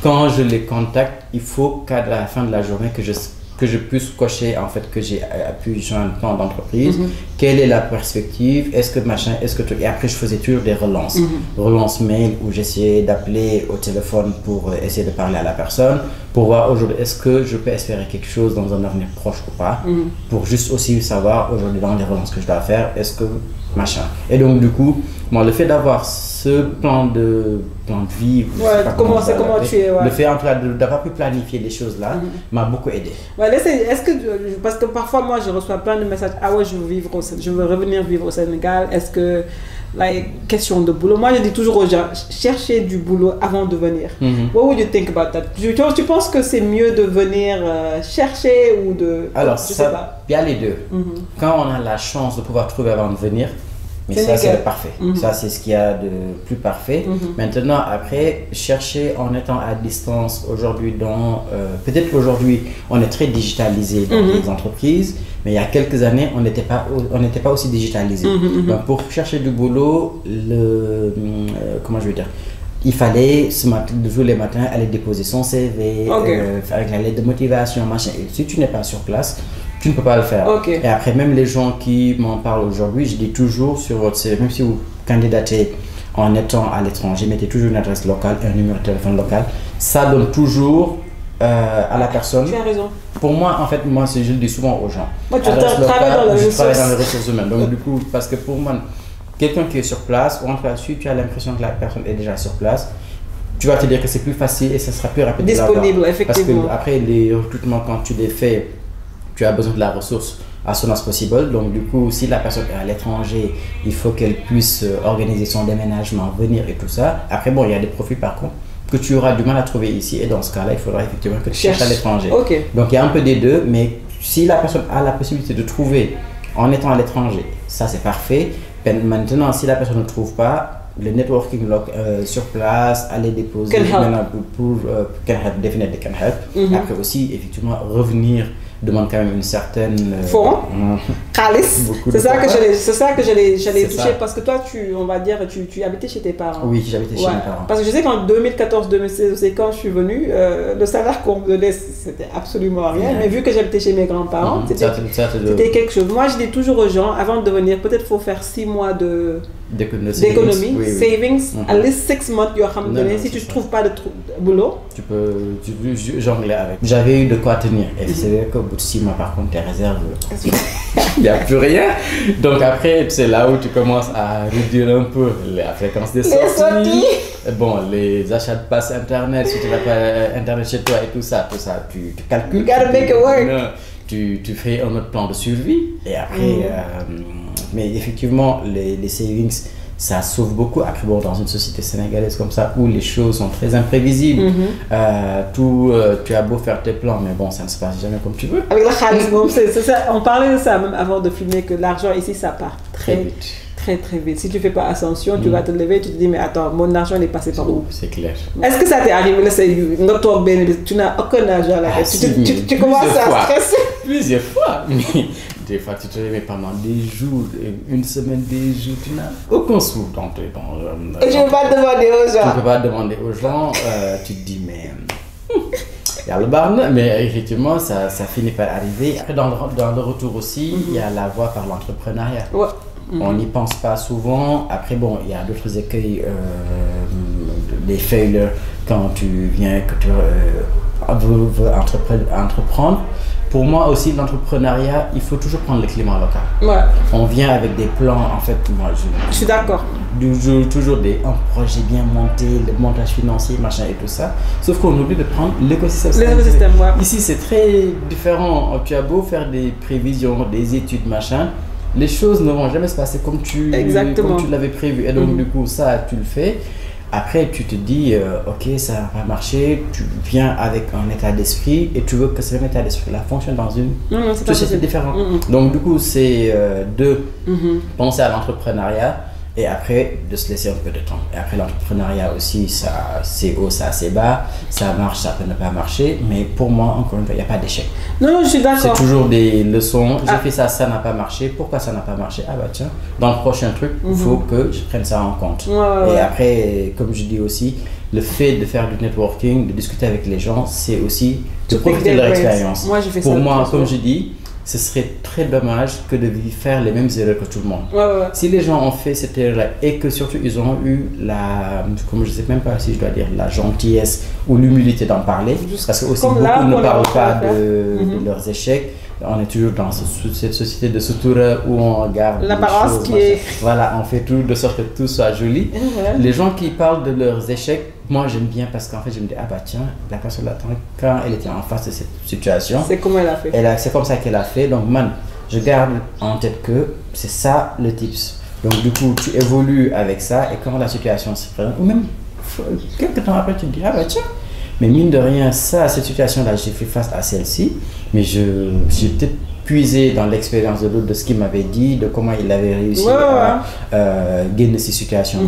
Quand je les contacte, il faut qu'à la fin de la journée, que je puisse cocher en fait que j'ai pu joindre tant d'entreprises. Quelle est la perspective? Est-ce que machin? Est-ce que et après je faisais toujours des relances. Relances mail où j'essayais d'appeler au téléphone pour essayer de parler à la personne pour voir aujourd'hui est-ce que je peux espérer quelque chose dans un avenir proche ou pas. Pour juste aussi savoir aujourd'hui dans les relances que je dois faire est-ce que machin. Et donc du coup, moi le fait d'avoir ce plan de vie, comment tu es, le fait d'avoir pu planifier les choses là m'a beaucoup aidé. Ouais, est-ce que, parce que parfois moi je reçois plein de messages, ah ouais, je veux revenir vivre au Sénégal, est-ce que, question de boulot, moi je dis toujours aux gens, cherchez du boulot avant de venir. What would you think about that? Tu penses que c'est mieux de venir chercher ou de... Alors, il y a les deux. Quand on a la chance de pouvoir trouver avant de venir, mais ça c'est le parfait. Ça c'est ce qu'il y a de plus parfait. Maintenant, après, chercher en étant à distance aujourd'hui, peut-être qu'aujourd'hui on est très digitalisé dans les entreprises, mais il y a quelques années on n'était pas aussi digitalisé. Donc pour chercher du boulot, comment je vais dire, il fallait tous les matins aller déposer son CV, avec la lettre de motivation, machin. Et si tu n'es pas sur place, tu ne peux pas le faire. Et après, même les gens qui m'en parlent aujourd'hui, je dis toujours sur votre CV, même si vous candidatez en étant à l'étranger, mettez toujours une adresse locale et un numéro de téléphone local. Ça donne toujours à la personne. Tu as raison. Pour moi, en fait, je le dis souvent aux gens. Moi, je travaille dans les ressources humaines. Donc, du coup, parce que pour moi, quelqu'un qui est sur place, ou en tout cas, si tu as l'impression que la personne est déjà sur place, tu vas te dire que c'est plus facile et ça sera plus rapide. Disponible, effectivement. Parce que après, les recrutements, quand tu les fais, tu as besoin de la ressource as soon as possible. Donc du coup, si la personne est à l'étranger, il faut qu'elle puisse organiser son déménagement, venir et tout ça. Après, bon, il y a des profils par contre que tu auras du mal à trouver ici. Et dans ce cas-là, il faudra effectivement que tu cherches à l'étranger. Donc il y a un peu des deux. Mais si la personne a la possibilité de trouver en étant à l'étranger, ça c'est parfait. Maintenant, si la personne ne trouve pas, le networking sur place, aller déposer pour can help, definitely can help. Après aussi, effectivement, revenir demande quand même une certaine fonds, calice. C'est ça que j'allais toucher parce que toi on va dire tu habitais chez tes parents. Oui, j'habitais chez mes parents. Parce que je sais qu'en 2014-2016, c'est quand je suis venue, le salaire qu'on me donnait c'était absolument rien, mais vu que j'habitais chez mes grands-parents, c'était quelque chose. Moi je dis toujours aux gens, avant de venir, peut-être faut faire 6 mois d'économie, savings, at least 6 months, si tu ne trouves pas de boulot. Tu peux jongler avec. J'avais eu de quoi tenir et c'est vrai qu'au bout de 6 mois par contre tes réserves, il n'y a plus rien. Donc après c'est là où tu commences à réduire un peu la fréquence des sorties. Bon, les achats de passe internet, si tu n'as pas internet chez toi et tout ça tu calcules. Tu fais un autre plan de survie et après mais effectivement les savings ça sauve beaucoup. Après bon, dans une société sénégalaise comme ça où les choses sont très imprévisibles, tu as beau faire tes plans mais bon ça ne se passe jamais comme tu veux. Avec la khalis, c'est ça, on parlait de ça même avant de filmer, que l'argent ici ça part très vite. Très vite. Si tu fais pas attention, tu vas te lever et tu te dis mais attends, mon argent il est passé par où? C'est clair. Est-ce que ça t'est arrivé là, tu n'as aucun argent là, tu commences à stresser? Plusieurs fois. Des fois tu te réveilles pendant des jours, une semaine, des jours, tu n'as aucun sou dans ton... Et tu ne peux pas demander aux gens. Tu ne peux pas demander aux gens, tu te dis mais... Il y a le barn, mais effectivement ça finit par arriver. Après dans le retour aussi, il y a la voie par l'entrepreneuriat. On n'y pense pas souvent. Après bon, il y a d'autres écueils, des failures quand tu viens, que tu veux entreprendre. Pour moi aussi, l'entrepreneuriat, il faut toujours prendre le climat local. On vient avec des plans, en fait, moi je suis d'accord. Toujours un projet bien monté, le montage financier, machin et tout ça. Sauf qu'on oublie de prendre l'écosystème. Ici, c'est très différent. Tu as beau faire des prévisions, des études, machin, les choses ne vont jamais se passer comme tu l'avais prévu. Et donc, du coup, ça, tu le fais. Après, tu te dis, ok, ça n'a pas marché, tu viens avec un état d'esprit et tu veux que ce même état d'esprit-là fonctionne dans une société différente. Donc, du coup, c'est de penser à l'entrepreneuriat et après de se laisser un peu de temps. Et après, l'entrepreneuriat aussi, ça c'est haut, ça c'est bas, ça marche, ça peut ne pas marcher, mais pour moi, encore une fois, il n'y a pas d'échec. Non, je suis d'accord. C'est toujours des leçons. J'ai fait ça, ça n'a pas marché. Pourquoi ça n'a pas marché? Ah bah tiens, dans le prochain truc, il faut que je prenne ça en compte. Et après, comme je dis aussi, le fait de faire du networking, de discuter avec les gens, c'est aussi de profiter de leur expérience. Pour moi, comme je dis, ce serait très dommage que de faire les mêmes erreurs que tout le monde. Si les gens ont fait cette erreur et que surtout ils ont eu comme je ne sais même pas si je dois dire, la gentillesse ou l'humilité d'en parler, parce que aussi beaucoup ne parlent pas de leurs échecs, on est toujours dans cette société de sutura où on regarde l'apparence qui est... Voilà, on fait tout de sorte que tout soit joli. Les gens qui parlent de leurs échecs, moi j'aime bien parce qu'en fait je me dis, ah bah tiens, la personne là, quand elle était en face de cette situation, c'est comment elle a fait. C'est comme ça qu'elle a fait. Donc man, je garde en tête que c'est ça le tips. Donc du coup, tu évolues avec ça et quand la situation se présente, ou même quelques temps après, tu te dis, ah bah tiens, mais mine de rien, cette situation-là, j'ai fait face à celle-ci, mais j'ai peut-être puisé dans l'expérience de l'autre, de ce qu'il m'avait dit, de comment il avait réussi à gagner ces situations.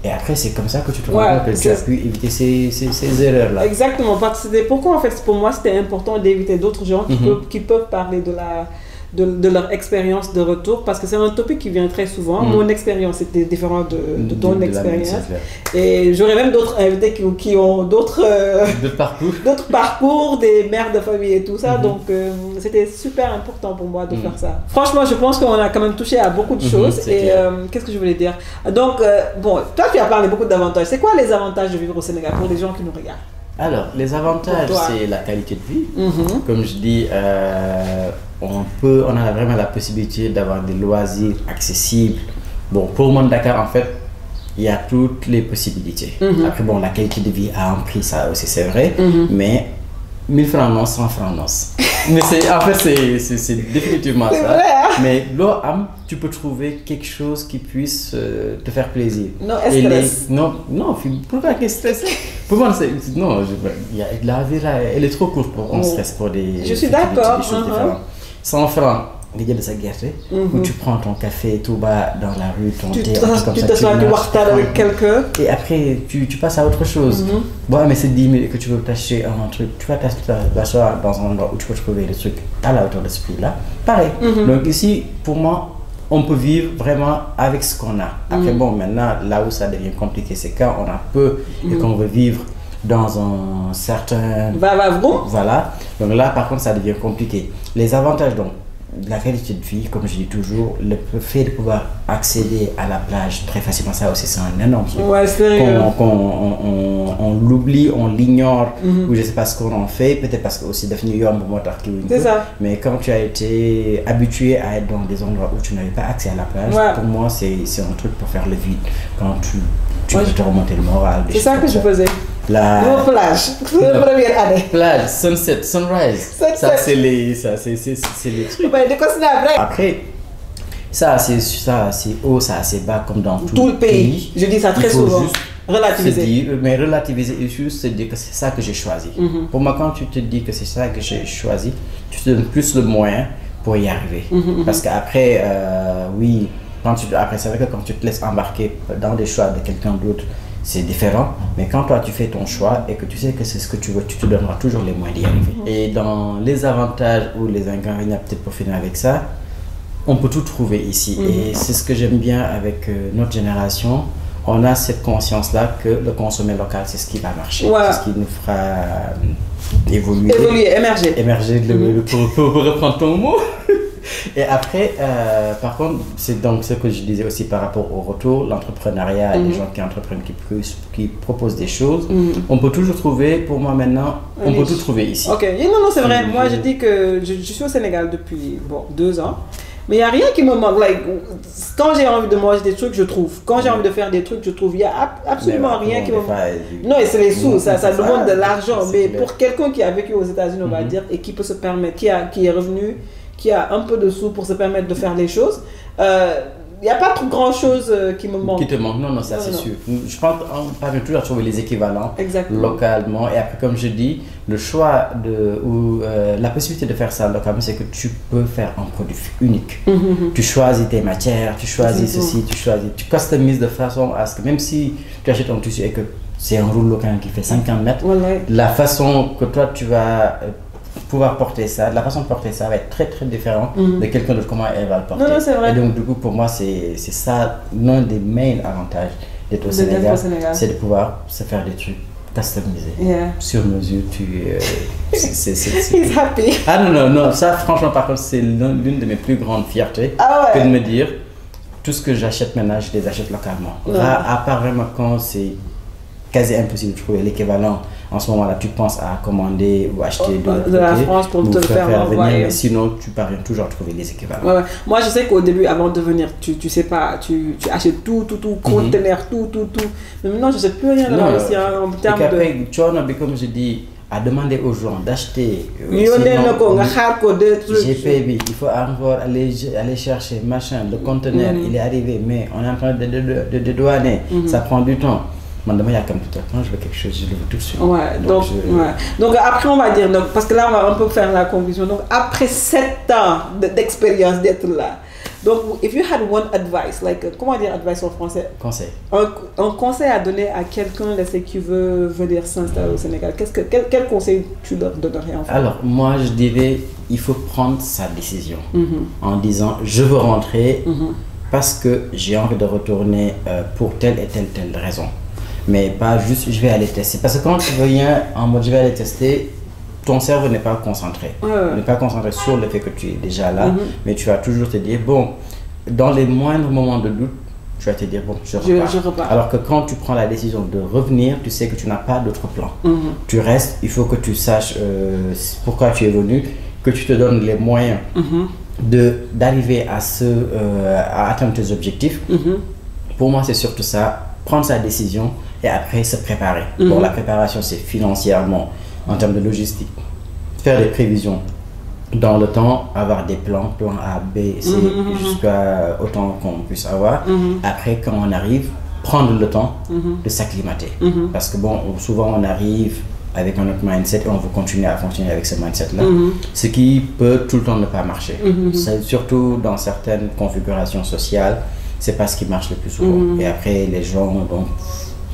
Et après, c'est comme ça que tu te rends compte que tu as pu éviter ces erreurs-là. Exactement, parce que pourquoi en fait, pour moi, c'était important d'éviter d'autres gens qui peuvent parler de leur expérience de retour, parce que c'est un topic qui vient très souvent. Mon expérience était différente de ton expérience. Et j'aurais même d'autres invités qui ont d'autres parcours, des mères de famille et tout ça. Donc, c'était super important pour moi de faire ça. Franchement, je pense qu'on a quand même touché à beaucoup de choses. Et qu'est-ce que je voulais dire? Donc, bon, toi, tu as parlé beaucoup d'avantages. C'est quoi les avantages de vivre au Sénégal pour les gens qui nous regardent? Alors, les avantages, c'est la qualité de vie. Comme je dis, on a vraiment la possibilité d'avoir des loisirs accessibles. Bon, pour moi, Dakar, en fait, il y a toutes les possibilités. Après, bon, la qualité de vie a un prix, ça aussi, c'est vrai. Mais 1000 francs non, 100 francs non. Mais en fait, c'est définitivement ça. Vrai, hein? Mais là, tu peux trouver quelque chose qui puisse te faire plaisir. Non, stress. Non, pourquoi qu'il stress? Pour moi, non, la vie là, elle est trop courte pour qu'on stresse pour des Je suis d'accord. 100 francs, l'idée de sa guerre, où tu prends ton café tout bas dans la rue, ton thé, tu te sens du warta avec quelqu'un. Et après, tu passes à autre chose. Bon, mais c'est 10 000 que tu veux t'acheter un truc, tu vas t'asseoir dans un endroit où tu peux trouver des trucs à la hauteur de ce prix-là. Pareil. Donc ici, pour moi, on peut vivre vraiment avec ce qu'on a. Après, bon, maintenant, là où ça devient compliqué, c'est quand on a peu et qu'on veut vivre dans un certain... Voilà. Donc là, par contre, ça devient compliqué. Les avantages, donc, la qualité de vie, comme je dis toujours, le fait de pouvoir accéder à la plage très facilement, ça aussi, c'est un énorme truc. On l'oublie, on l'ignore, ou je ne sais pas ce qu'on en fait, peut-être parce que aussi New York, c'est ça. Mais quand tu as été habitué à être dans des endroits où tu n'avais pas accès à la plage, pour moi, c'est un truc pour faire le vide. Quand tu veux te remonter le moral. C'est ça que je faisais. La plage, la première année. Plage, sunset, sunrise. Ça, c'est les trucs. Après, ça, c'est haut, ça, c'est bas, comme dans tout le pays. Je dis ça très souvent. Relativiser. Mais relativiser, juste se dire que c'est ça que j'ai choisi. Pour moi, quand tu te dis que c'est ça que j'ai choisi, tu te donnes plus le moyen pour y arriver. Parce qu'après, oui, après, c'est vrai que quand tu te laisses embarquer dans des choix de quelqu'un d'autre, c'est différent, mais quand toi tu fais ton choix et que tu sais que c'est ce que tu veux, tu te donneras toujours les moyens d'y arriver. Et dans les avantages ou les inconvénients, peut-être pour finir avec ça, on peut tout trouver ici. Et c'est ce que j'aime bien avec notre génération. On a cette conscience-là que le consommer local, c'est ce qui va marcher, c'est ce qui nous fera évoluer, émerger pour reprendre ton mot. Et après, par contre, c'est donc ce que je disais aussi par rapport au retour, l'entrepreneuriat, les gens qui entreprennent, qui proposent des choses. On peut toujours trouver, pour moi maintenant, on peut tout trouver ici. Ok, non, c'est vrai. Moi, je dis que je suis au Sénégal depuis 2 ans. Mais il n'y a rien qui me manque. Quand j'ai envie de manger des trucs, je trouve. Quand j'ai envie de faire des trucs, je trouve. Il n'y a absolument rien qui me manque. Non, et c'est les sous, ça demande de l'argent. Mais pour quelqu'un qui a vécu aux États-Unis, on va dire, et qui peut se permettre, qui est revenu, qui a un peu de sous pour se permettre de faire les choses, il n'y a pas trop grand chose qui me manque. Qui te manque, non, ça c'est sûr. Je pense qu'on parvient toujours à trouver les équivalents localement. Et après, comme je dis, le choix ou la possibilité de faire ça localement, c'est que tu peux faire un produit unique. Tu choisis tes matières, tu choisis ceci, tu customises de façon à ce que même si tu achètes un tissu et que c'est un rouleau local qui fait 50 mètres, la façon que toi tu vas pouvoir porter ça, la façon de porter ça va être très très différent de quelqu'un d'autre, comment elle va le porter. Non, c'est vrai. Et donc du coup pour moi c'est ça l'un des main avantages d'être au Sénégal, c'est de pouvoir se faire des trucs customisés, sur mesure. He's happy. Ah non, ça franchement par contre c'est l'une de mes plus grandes fiertés que de me dire tout ce que j'achète maintenant je les achète localement. À part vraiment quand c'est quasi impossible de trouver l'équivalent. En ce moment-là, tu penses à commander ou acheter de la France pour te le faire envoyer. Mais sinon, tu parviens toujours à trouver les équivalents. Ouais. Moi, je sais qu'au début, avant de venir, tu sais pas, tu achètes tout, conteneur, tout. Mais maintenant, je ne sais plus rien là aussi en termes de... Tu vois, comme je dis, à demander aux gens d'acheter. GP, il faut encore aller chercher, machin, le conteneur, il est arrivé, mais on est en train de dédouaner, ça prend du temps. Quand je veux quelque chose, je le veux tout de suite. Donc après, on va dire, parce que là, on va un peu faire la conclusion. Donc après 7 ans d'expérience d'être là, donc if you had one advice, comment dire advice en français? Conseil. Un conseil à donner à quelqu'un qui veut venir s'installer au Sénégal, quel conseil tu leur donnerais en fait? Alors, moi, je dirais, il faut prendre sa décision en disant, je veux rentrer parce que j'ai envie de retourner pour telle et telle raison. Mais pas juste je vais aller tester. Parce que quand tu viens en mode je vais aller tester, ton cerveau n'est pas concentré. N'est pas concentré sur le fait que tu es déjà là, mais tu vas toujours te dire, bon, dans les moindres moments de doute, tu vas te dire, bon, je repars. Alors que quand tu prends la décision de revenir, tu sais que tu n'as pas d'autre plan. Tu restes, il faut que tu saches pourquoi tu es venu, que tu te donnes les moyens d'arriver à atteindre tes objectifs. Pour moi, c'est surtout ça, prendre sa décision et après se préparer. Bon, la préparation, c'est financièrement, en termes de logistique, faire des prévisions dans le temps, avoir des plans A, B, C, jusqu'à autant qu'on puisse avoir. Après, quand on arrive, prendre le temps de s'acclimater. Parce que bon, souvent on arrive avec un autre mindset et on veut continuer à fonctionner avec ce mindset-là, ce qui peut tout le temps ne pas marcher. Surtout dans certaines configurations sociales, c'est pas ce qui marche le plus souvent. Et après, les gens donc,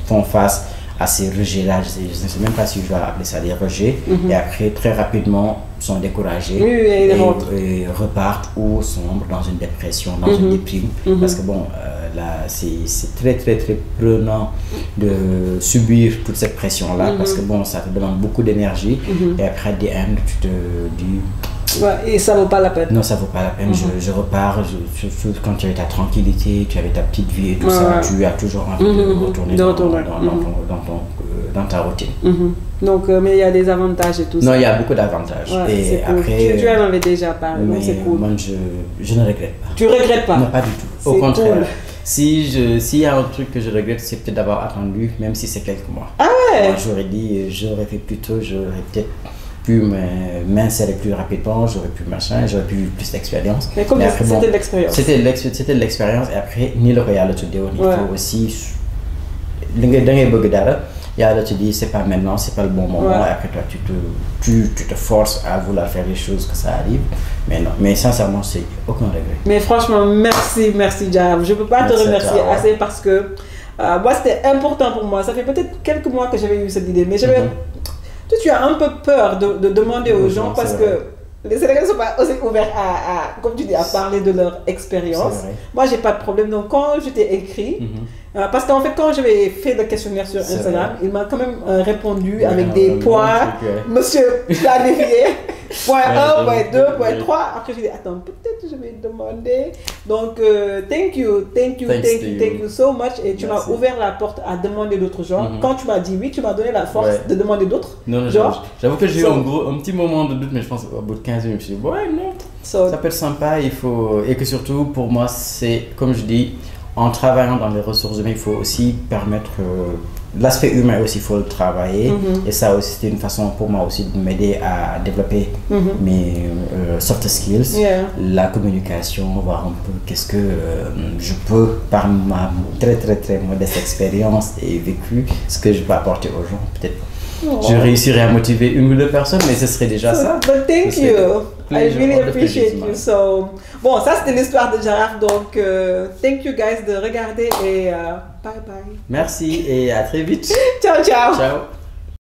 font face à ces rejets-là, je ne sais même pas si je dois appeler ça des rejets, et après, très rapidement, sont découragés et repartent ou sombrent dans une dépression, dans une déprime. Parce que bon, là, c'est très prenant de subir toute cette pression-là, parce que bon, ça te demande beaucoup d'énergie, et après, at the end, tu te dis... Ouais, et ça vaut pas la peine. Non, ça vaut pas la peine. Je repars, surtout quand tu avais ta tranquillité, tu avais ta petite vie et tout ça, tu as toujours envie de retourner dans ta routine. Donc, mais il y a des avantages et tout ça. Non, il y a beaucoup d'avantages. Et cool. après, tu en avais déjà parlé, donc c'est cool. Moi, je ne regrette pas. Tu regrettes pas? Non, pas du tout. Au contraire. Cool. S'il y a un truc que je regrette, c'est peut-être d'avoir attendu, même si c'est quelques mois. Ah ouais? Moi, j'aurais dit, j'aurais fait plus tôt, j'aurais peut-être pu m'insérer plus rapidement, j'aurais pu machin, j'aurais pu plus d'expérience. Mais comme c'était de l'expérience. C'était de l'expérience et après, ni le royal te dit, il faut aussi. Il y a là, tu dis, c'est pas maintenant, c'est pas le bon moment, et après toi, tu te forces à vouloir faire les choses que ça arrive. Mais non, mais sincèrement, c'est aucun regret. Mais franchement, merci Jam. Je peux pas te remercier assez parce que moi, c'était important pour moi. Ça fait peut-être quelques mois que j'avais eu cette idée, mais j'avais. Tu as un peu peur de demander aux gens parce que les Sénégalais ne sont pas aussi ouverts à, comme tu dis, à parler de leur expérience. Moi, j'ai pas de problème. Donc, quand je t'ai écrit, parce qu'en fait, quand j'avais fait le questionnaire sur Instagram, il m'a quand même répondu avec des points. Monsieur planifié, point 1, point 2, point 3. Après, je dis, attends, peut-être je vais demander. Donc, thank you so much. Et tu m'as ouvert la porte à demander d'autres gens. Quand tu m'as dit oui, tu m'as donné la force de demander d'autres. Non, j'avoue que j'ai eu un petit moment de doute, mais je pense qu'au bout de 15 minutes, je me suis dit, ouais, non, ça peut être sympa. Et que surtout, pour moi, c'est, comme je dis, en travaillant dans les ressources humaines, il faut aussi permettre... l'aspect humain aussi, il faut le travailler. Et ça aussi, c'était une façon pour moi aussi de m'aider à développer mes soft skills, la communication, voir un peu qu'est-ce que je peux, par ma très modeste expérience et vécu, ce que je peux apporter aux gens. Peut-être je réussirais à motiver une ou deux personnes, mais ce serait déjà ça. But thank you. I really appreciate you. So, bon, ça c'était l'histoire de Jaraf. Donc, thank you guys de regarder et bye bye. Merci et à très vite. Ciao. Ciao.